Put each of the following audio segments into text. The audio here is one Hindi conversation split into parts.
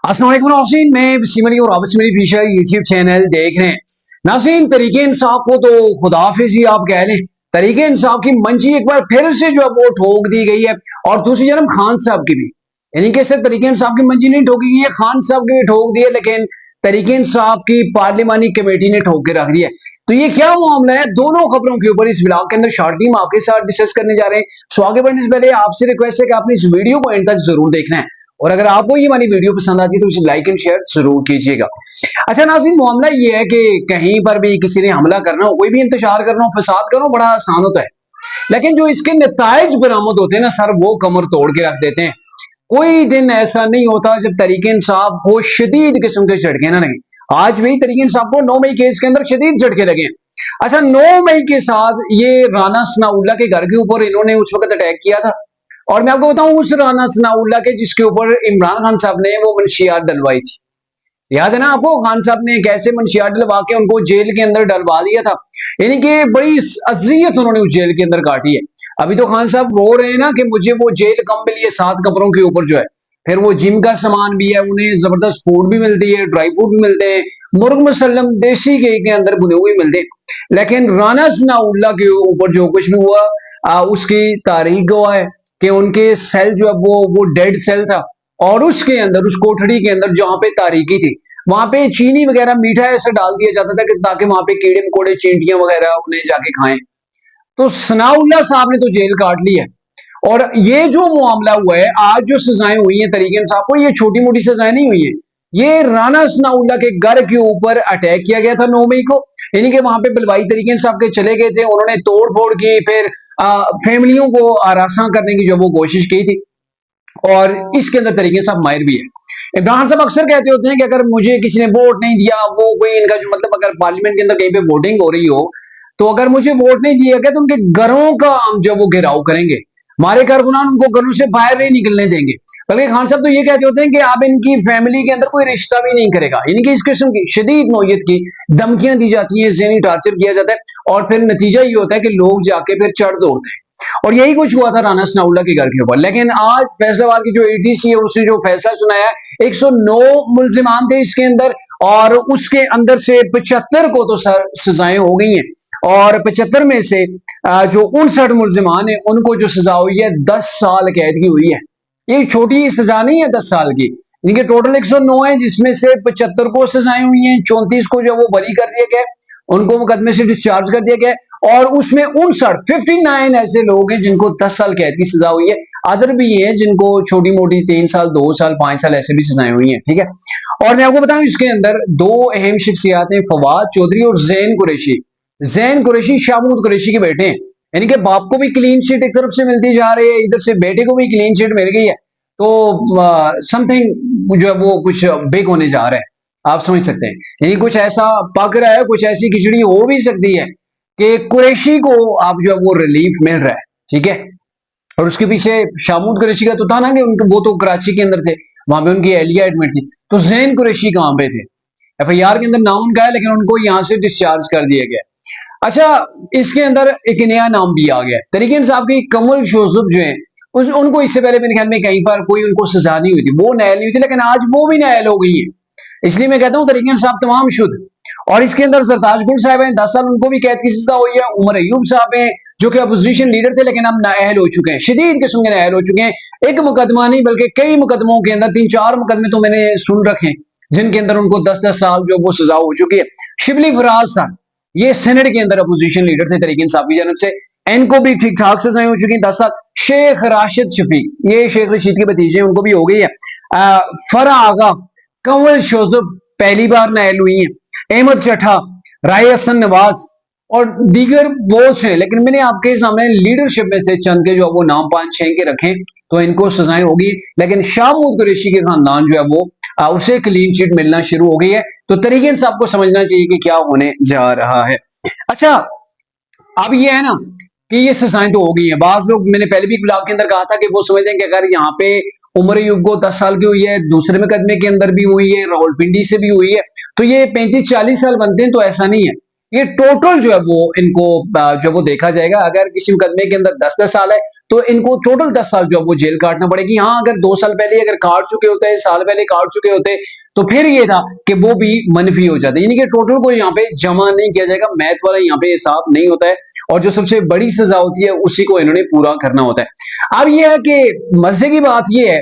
अस्सलाम वालेकुम नाज़रीन, मैं सिमरी और आप सिमरी फिशर यूट्यूब चैनल देख रहे हैं। नाज़रीन, तरीके इंसाफ को तो खुदा हाफिज़ ही आप कह लें। तरीके इंसाफ की मंजी एक बार फिर से जो है वो ठोक दी गई है, और दूसरी जन्म खान साहब की भी। यानी कि सिर्फ तरीके इंसाफ की मंजी नहीं ठोकी गई है, खान साहब की भी ठोक दी है, लेकिन तरीके इंसाफ की पार्लिमानी कमेटी ने ठोक के रख दिया है। तो ये क्या मामला है, दोनों खबरों के ऊपर इस ब्लॉग के अंदर शॉर्ट टीम आपके साथ डिस्कस करने जा रहे हैं। सो आगे बढ़ने से पहले आपसे रिक्वेस्ट है कि आपने इस वीडियो को एंड तक जरूर देखना है, और अगर आपको ये हमारी वीडियो पसंद आती है तो इसे लाइक एंड शेयर जरूर कीजिएगा। अच्छा नाज़रीन, मामला ये है कि कहीं पर भी किसी ने हमला करना हो, कोई भी इंतजार करना हो, फसाद करना हो, बड़ा आसान होता है, लेकिन जो इसके नताइज बरामद होते हैं ना सर, वो कमर तोड़ के रख देते हैं। कोई दिन ऐसा नहीं होता जब तरीके इंसाफ को शदीद किस्म के झटके ना लगे। आज भी तरीके इंसाफ को 9 मई केस के अंदर शदीद झटके लगे। अच्छा, 9 मई के साथ ये राना सनाउल्लाह के घर के ऊपर इन्होंने उस वक्त अटैक किया था, और मैं आपको बताऊं उस राना सनाउल्लाह के जिसके ऊपर इमरान खान साहब ने वो मंशियात डलवाई थी। याद है ना आपको, खान साहब ने कैसे मंशियात डलवा के उनको जेल के अंदर डलवा दिया था। यानी कि बड़ी अजियत उन्होंने उस जेल के अंदर काटी है। अभी तो खान साहब रो रहे हैं ना कि मुझे वो जेल कम मिली है 7 कमरों के ऊपर जो है, फिर वो जिम का सामान भी है, उन्हें जबरदस्त फूड भी मिलती है, ड्राई फ्रूट भी मिलते हैं, मुर्ग मुसल्लम देसी घी के अंदर बुने हुए मिलते हैं। लेकिन राना सनाउल्लाह के ऊपर जो कुछ भी हुआ, उसकी तारीख गवाह है कि उनके सेल जो है वो डेड सेल था, और उसके अंदर उस कोठड़ी के अंदर जहां पे तारीकी थी वहां पे चीनी वगैरह मीठा ऐसा डाल दिया जाता था कि ताकि वहां पे कीड़े मकोड़े चींटियां वगैरह उन्हें जाके खाएं। तो सनाउल्लाह साहब ने तो जेल काट ली है। और ये जो मामला हुआ है, आज जो सजाएं हुई हैं तरीके इंसाफ को, ये छोटी मोटी सजाएं नहीं हुई है। ये राना सनाउल्लाह के घर के ऊपर अटैक किया गया था 9 मई को। यानी कि वहां पे बलवाई तरीके इंसाफ के चले गए थे, उन्होंने तोड़ फोड़ की, फिर फैमिलियों को आरासा करने की जो वो कोशिश की थी, और इसके अंदर तरीके साहब माहिर भी है। इमरान साहब अक्सर कहते होते हैं कि अगर मुझे किसी ने वोट नहीं दिया, वो कोई इनका जो मतलब अगर पार्लियामेंट के अंदर कहीं पे वोटिंग हो रही हो, तो अगर मुझे वोट नहीं दिया गया तो उनके घरों का हम जो वो घेराव करेंगे, हमारे कारकुनान उनको घरों से बाहर नहीं निकलने देंगे। बल्कि खान साहब तो ये कहते होते हैं कि आप इनकी फैमिली के अंदर कोई रिश्ता भी नहीं करेगा। यानी कि इस किस्म की शदीद नौयत की धमकियां दी जाती हैं, ज़हनी टार्चर किया जाता है, और फिर नतीजा ये होता है कि लोग जाके फिर चढ़ दौड़ते हैं। और यही कुछ हुआ था राना सनाउल्लाह के घर के ऊपर। लेकिन आज फैसलाबाद की जो एटीसी है उसने जो फैसला सुनाया, 109 मुल्जिमान थे इसके अंदर, और उसके अंदर से 75 को तो सर सजाएं हो गई हैं, और 75 में से जो 59 मुल्जिमान है उनको जो सजा हुई है 10 साल कैद की हुई है। ये छोटी सजा नहीं है 10 साल की। इनके टोटल 109 है, जिसमें से 75 को सजाएं हुई हैं, 34 को जो वो बरी कर दिया गया, उनको मुकदमे से डिस्चार्ज कर दिया गया, और उसमें 59 ऐसे लोग हैं जिनको 10 साल कैद की सजा हुई है। अदर भी हैं जिनको छोटी मोटी 3 साल, 2 साल, 5 साल ऐसे भी सजाएं हुई हैं। ठीक है, और मैं आपको बताऊं इसके अंदर 2 अहम शख्सियात हैं, फवाद चौधरी और जैन कुरैशी। जैन कुरैशी शाहमूद कुरैशी के बेटे हैं। यानी कि बाप को भी क्लीन शीट एक तरफ से मिलती जा रही है, इधर से बेटे को भी क्लीन शीट मिल गई है। तो समथिंग जो है वो कुछ बिग होने जा रहा है, आप समझ सकते हैं। यानी कुछ ऐसा पक रहा है, कुछ ऐसी खिचड़ी हो भी सकती है कि कुरैशी को आप जो है वो रिलीफ मिल रहा है। ठीक है, और उसके पीछे शाहमूद कुरैशी का तो था ना कि उनके वो तो कराची के अंदर थे, वहां पे उनकी एहलिया एडमिट थी। तो जैन कुरैशी कहां पे थे? एफआईआर के अंदर नाम उनका है, लेकिन उनको यहां से डिस्चार्ज कर दिया गया। अच्छा, इसके अंदर एक नया नाम भी आ गया, तरीके इंसाफ की कमल शोजुब जो है, उनको इससे पहले मेरे ख्याल में कहीं पर कोई उनको सजा नहीं हुई थी, वो नायल नहीं हुई थी, लेकिन आज वो भी नायल हो गई है। इसलिए मैं कहता हूं तरीके इंसाफ तमाम शुद्ध। और इसके अंदर सरताज गुल साहब हैं, 10 साल उनको भी कैद की सजा हुई है। उमर अयूब साहब हैं जो कि अपोजिशन लीडर थे, लेकिन अब नाअहल हो चुके हैं, शदीद किस्म के नाअहल हो चुके हैं। एक मुकदमा नहीं बल्कि कई मुकदमों के अंदर 3-4 मुकदमे तो मैंने सुन रखे हैं जिनके अंदर उनको 10-10 साल जो वो सजा हो चुकी है। शिबली फराज साहब, ये सेनेट के अंदर अपोजिशन लीडर थे तरीके इंसाफ की जानब से, इनको भी ठीक ठाक सजाएं हो चुकी हैं 10 साल। शेख राशिद शफीक, ये शेख रशीद के भतीजे, उनको भी हो गई है। फरा आगा, कंवल शोजब पहली बार नायल हुई है। अहमद चट्ठा, राय हसन नवाज और दीगर बहुत से, लेकिन मैंने आपके सामने लीडरशिप में से चंद के जो वो नाम 5-6 के रखे, तो इनको सजाएं होगी। लेकिन शाहमूद कुरैशी के खानदान जो है वो उसे क्लीन चिट मिलना शुरू हो गई है। तो तरीके इंसाफ को समझना चाहिए कि क्या होने जा रहा है। अच्छा, अब ये है ना कि ये सजाएं तो हो गई है। बाज लोग, मैंने पहले भी ब्लॉग के अंदर कहा था कि वो समझते हैं कि अगर यहाँ पे उमर अयूब को 10 साल की हुई है, दूसरे मुकदमे के अंदर भी हुई है, रावलपिंडी से भी हुई है, तो ये 35-40 साल बनते हैं, तो ऐसा नहीं है। ये टोटल जो है वो इनको जो है वो देखा जाएगा। अगर किसी मुकदमे के अंदर 10-10 साल है तो इनको टोटल 10 साल जो है वो जेल काटना पड़ेगी। हाँ, अगर 2 साल पहले अगर काट चुके होते, साल पहले काट चुके होते, तो फिर ये था कि वो भी मनफी हो जाते, यानी कि टोटल को यहाँ पे जमा नहीं किया जाएगा। मैथ वाला यहाँ पे हिसाब नहीं होता है, और जो सबसे बड़ी सजा होती है उसी को इन्होंने पूरा करना होता है। अब यह है कि मजे की बात यह है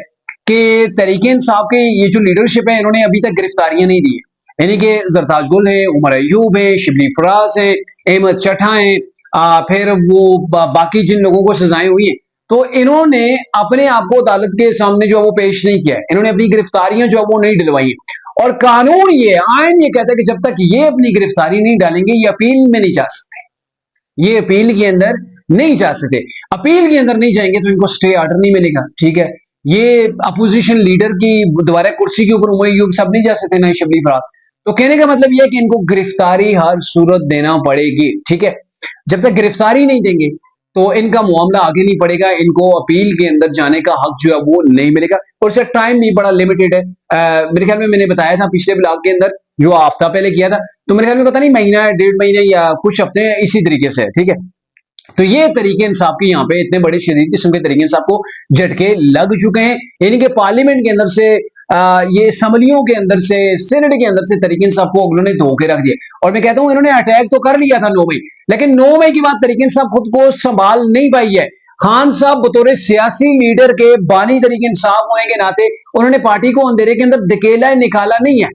कि तरीके इंसाफ के ये जो लीडरशिप है, इन्होंने अभी तक गिरफ्तारियां नहीं दी है, यानी कि जरताज गुल है, उमर अयूब है, शिबली फराज है, अहमद चठा है, फिर वो बाकी जिन लोगों को सजाएं हुई हैं, तो इन्होंने अपने आप को अदालत के सामने जो है वो पेश नहीं किया है, इन्होंने अपनी गिरफ्तारियां जो है वो नहीं दिलवाई है। और कानून ये आइन ये कहता है कि जब तक ये अपनी गिरफ्तारी नहीं डालेंगे ये अपील में नहीं जा सकते, ये अपील के अंदर नहीं जा सकते। अपील के अंदर नहीं जाएंगे तो इनको स्टे ऑर्डर नहीं मिलेगा, ठीक है। ये अपोजिशन लीडर की दोबारा कुर्सी के ऊपर उमर अयूब सब नहीं जा सकते, ना शबली फराज। तो कहने का मतलब यह है कि इनको गिरफ्तारी हर सूरत देना पड़ेगी, ठीक है। जब तक गिरफ्तारी नहीं देंगे तो इनका मामला आगे नहीं बढ़ेगा, इनको अपील के अंदर जाने का हक जो है वो नहीं मिलेगा, और इसका टाइम भी बड़ा लिमिटेड है। मेरे ख्याल में मैंने बताया था पिछले ब्लॉग के अंदर, जो हफ्ता पहले किया था, तो मेरे ख्याल में पता नहीं महीना, 1.5 महीने या कुछ हफ्ते इसी तरीके से है, ठीक है। तो ये तरीके इंसाफ के यहाँ पे इतने बड़े शदीद किस्म के तरीके इंसाफ को झटके लग चुके हैं, यानी कि पार्लियामेंट के अंदर से ये असम्बलियों के अंदर से, सेनेट के अंदर से तरीके इंसाफ को उन्होंने धोखे रख दिए। और मैं कहता हूं इन्होंने अटैक तो कर लिया था 9 मई, लेकिन 9 मई के बाद तरीके इंसाफ खुद को संभाल नहीं पाई है। खान साहब बतौर सियासी लीडर के बानी तरीके इंसाफ होने के नाते उन्होंने पार्टी को अंधेरे के अंदर धकेला निकाला नहीं है।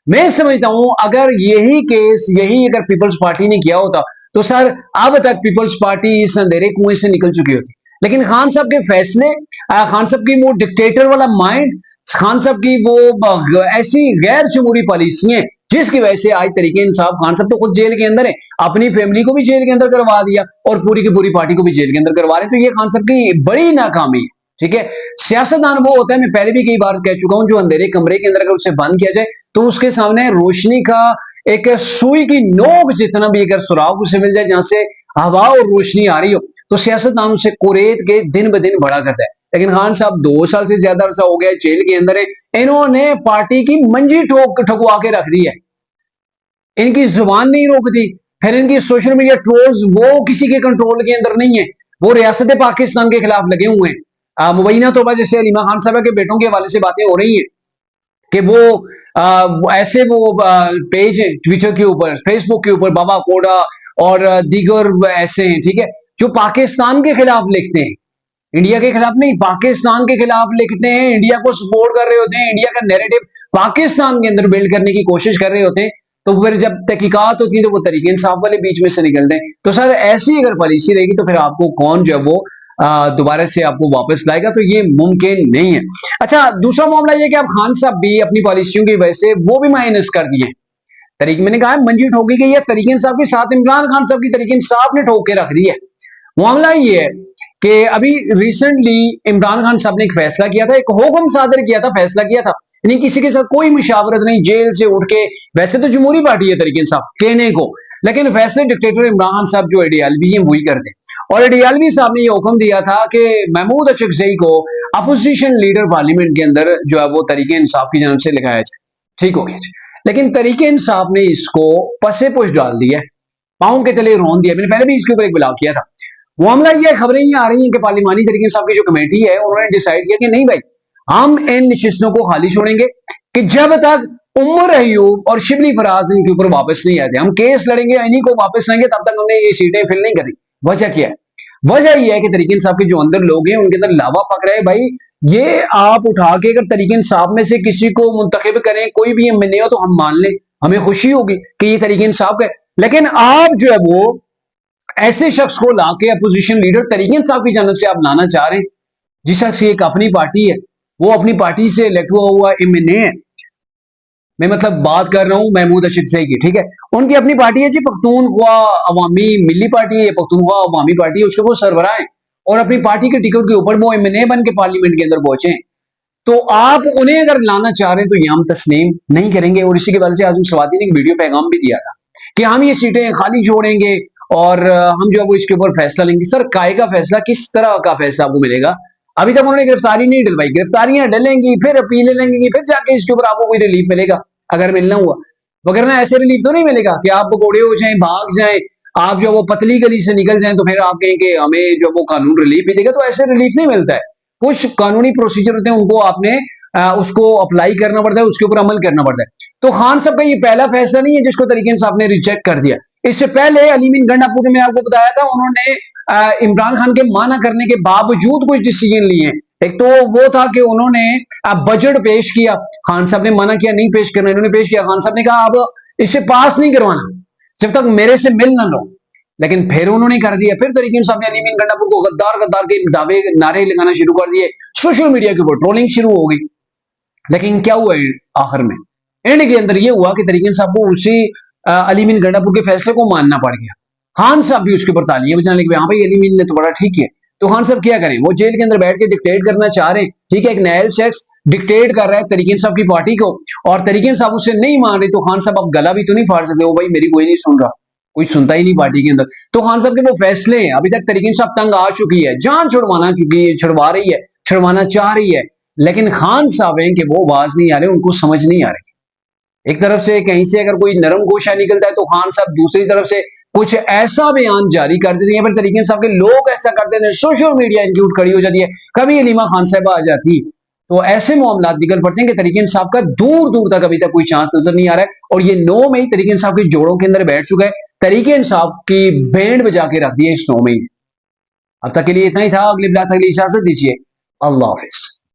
मैं समझता हूं अगर यही केस यही अगर पीपल्स पार्टी ने किया होता तो सर अब तक पीपल्स पार्टी इस अंधेरे कुएं से निकल चुकी होती। लेकिन खान साहब के फैसले, खान साहब की वो डिक्टेटर वाला माइंड, खान साहब की वो ऐसी गैर जमहूरी पॉलिसियां जिसकी वजह से आज तरीके इंसाफ, खान साहब तो खुद जेल के अंदर है, अपनी फैमिली को भी जेल के अंदर करवा दिया और पूरी की पूरी पार्टी को भी जेल के अंदर करवा रहे, तो ये खान साहब की बड़ी नाकामी है, ठीक है। सियासतदान वो होता है, मैं पहले भी कई बार कह चुका हूं, जो अंधेरे कमरे के अंदर अगर उसे बंद किया जाए तो उसके सामने रोशनी का एक सुई की नोक जितना भी अगर सुराग उसे मिल जाए जहां से हवा और रोशनी आ रही हो, तो सियासतदान उसे कुरेद के दिन ब दिन बड़ा करता है। लेकिन खान साहब 2 साल से ज्यादा अरसा हो गया जेल के अंदर है, इन्होंने पार्टी की मंजी ठुकवा के रख दी है, इनकी जुबान नहीं रोकती, फिर इनकी सोशल मीडिया ट्रोल्स वो किसी के कंट्रोल के अंदर नहीं है, वो रियासत पाकिस्तान के खिलाफ लगे हुए हैं। मुबैना तोबा जैसे अलीमा खान साहब के बेटों के हवाले से बातें हो रही हैं कि वो ऐसे वो पेज है ट्विटर के ऊपर, फेसबुक के ऊपर, बाबा कोड़ा और दीगर ऐसे हैं, ठीक है, जो पाकिस्तान के खिलाफ लिखते हैं, इंडिया के खिलाफ नहीं, पाकिस्तान के खिलाफ लिखते हैं, इंडिया को सपोर्ट कर रहे होते हैं, इंडिया का नैरेटिव पाकिस्तान के अंदर बिल्ड करने की कोशिश कर रहे होते हैं। तो फिर जब तहकीकात होती है तो वो तरीके इंसाफ वाले बीच में से निकलते हैं। तो सर ऐसी अगर पॉलिसी रहेगी तो फिर आपको कौन जो है वो दोबारा से आपको वापस लाएगा, तो ये मुमकिन नहीं है। अच्छा, दूसरा मामला ये कि अब खान साहब भी अपनी पॉलिसियों की वजह से वो भी माइनस कर दिए तरीके, मैंने कहा मंजी ठोकी गई है तरीके इंसाफ के साथ, इमरान खान साहब की तरीके इंसाफ ने ठोक के रख दी है। मामला ये है कि अभी रिसेंटली इमरान खान साहब ने एक फैसला किया था, एक हुक्म सादर किया था, फैसला किया था, यानी किसी के साथ कोई मुशावरत नहीं, जेल से उठ के, वैसे तो जमहूरी पार्टी है तरीके इंसाफ कहने को, लेकिन फैसले डिक्टेटर इमरान खान साहब जो एडीएलवी है वही करते हैं। और एडीएलवी साहब ने यह हुक्म दिया था कि महमूद अचकजई को अपोजिशन लीडर पार्लियामेंट के अंदर जो है वो तरीके इंसाफ की जानब से लगाया जाए, ठीक हो गया। लेकिन तरीके इंसाफ ने इसको पसे पुश डाल दिया, पांव के तले रोन दिया। मैंने पहले भी इसके ऊपर एक ब्लॉग किया था। मामला यह खबरें ये आ रही हैं कि पार्लिमानी तरीके इंसाफ की जो कमेटी है उन्होंने डिसाइड किया कि नहीं भाई, हम इन नशिस्तों को खाली छोड़ेंगे कि जब तक उमर अयूब और शिबली फराज इनके ऊपर वापस नहीं आते, हम केस लड़ेंगे, इन्हीं को वापस लाएंगे, तब तक हमने ये सीटें फिल नहीं करी। वजह क्या है? वजह यह है कि तरीके इंसाफ के जो अंदर लोग हैं उनके अंदर लावा पक रहा है। भाई ये आप उठा के अगर तरीके इंसाफ में से किसी को मुंतखब करें, कोई भी एमएनए हो, तो हम मान लें, हमें खुशी होगी कि ये तरीके इंसाफ है। लेकिन आप जो है वो ऐसे शख्स को लाके अपोजिशन लीडर तरीके इंसाफ की जानब से आप लाना चाह रहे हैं, जिस शख्स की एक अपनी पार्टी है, वो अपनी पार्टी से इलेक्ट हुआ एमएनए है। मैं मतलब बात कर रहा हूं महमूद अचकजई की, ठीक है, उनकी अपनी पार्टी है जी, पख्तूनख्वा अवामी मिली पार्टी है, पख्तूनख्वा अवामी पार्टी है, उसके वो सरबराह है और अपनी पार्टी के टिकट के ऊपर वो एमएनए बन के पार्लियामेंट के अंदर पहुंचे। तो आप उन्हें अगर लाना चाह रहे हैं तो ये हम तस्लीम नहीं करेंगे। और इसी के वजह से आजम सवादी ने एक वीडियो पैगाम भी दिया था कि हम ये सीटें खाली छोड़ेंगे और हम जो है वो इसके ऊपर फैसला लेंगे। सर काय का फैसला, किस तरह का फैसला आपको मिलेगा? अभी तक उन्होंने गिरफ्तारी नहीं डलवाई, गिरफ्तारियां डलेंगी, फिर अपीलें लेंगी, फिर जाके इसके ऊपर आपको कोई रिलीफ मिलेगा अगर मिलना हुआ। वगरना ऐसे रिलीफ तो नहीं मिलेगा कि आप पकौड़े हो जाएं, भाग जाएं, आप जो वो पतली गली से निकल जाएं तो फिर आप कहें कि हमें जो वो कानून रिलीफ भी देगा। तो ऐसे रिलीफ नहीं मिलता है। कुछ कानूनी प्रोसीजर होते हैं, उनको आपने उसको अप्लाई करना पड़ता है, उसके ऊपर अमल करना पड़ता है। तो खान साहब का ये पहला फैसला नहीं है जिसको तरीके इंसाफ ने रिजेक्ट कर दिया। इससे पहले अलीमीन गंडापुर में आपको बताया था, उन्होंने इमरान खान के माना करने के बावजूद कुछ डिसीजन लिए। एक तो वो था कि उन्होंने बजट पेश किया, खान साहब ने मना किया नहीं पेश करना, इन्होंने पेश किया, खान साहब ने कहा अब इसे पास नहीं करवाना जब तक मेरे से मिल ना लो। लेकिन फिर उन्होंने कर दिया। फिर तरीके इंसाफ ने अलीमीन गंडापुर को गद्दार गद्दार के दावे नारे लगाना शुरू कर दिए, सोशल मीडिया के ऊपर ट्रोलिंग शुरू हो गई। लेकिन क्या हुआ आखिर में, एंड के अंदर ये हुआ कि तरीके इंसाफ को उसी अलीमीन गंडापुर के फैसले को मानना पड़ गया। खान साहब भी उसके ऊपर तालियां बजाने लगे, हाँ भाई अलीमीन ने तो बड़ा ठीक किया। तो खान साहब क्या करें, वो जेल के अंदर बैठ के डिक्टेट करना चाह रहे हैं, ठीक है, एक नायल शख्स डिक्टेट कर रहा है तरीके इंसाफ की पार्टी को, और तरीके इंसाफ उससे नहीं मान रहे, तो खान साहब अब गला भी तो नहीं फाड़ सकते, वो भाई मेरी कोई नहीं सुन रहा, कोई सुनता ही नहीं पार्टी के अंदर। तो खान साहब के वो फैसले हैं, अभी तक तरीके इंसाफ तंग आ चुकी है, जान छुड़वाना चुकी है, छुड़वा रही है, छुड़वाना चाह रही है, लेकिन खान साहब हैं कि वो आवाज नहीं आ रहे, उनको समझ नहीं आ रही। एक तरफ से कहीं से अगर कोई नरम गोशा निकलता है तो खान साहब दूसरी तरफ से कुछ ऐसा बयान जारी कर देते हैं, फिर तरीके साहब के लोग ऐसा कर देते हैं, सोशल मीडिया इनकी उठ खड़ी हो जाती है, कभी अलीमा खान साहब आ जाती। तो ऐसे मामला निकल पड़ते हैं कि तरीके साहब का दूर दूर तक अभी तक कोई चांस नजर नहीं आ रहा है, और ये 9 मई तरीके साहब के जोड़ों के अंदर बैठ चुका है। तरीके साहब की बैंड बजा के रख दी है इस 9 मई। अब तक के लिए इतना ही था, अगली इजाजत दीजिए, अल्लाह हाफिज।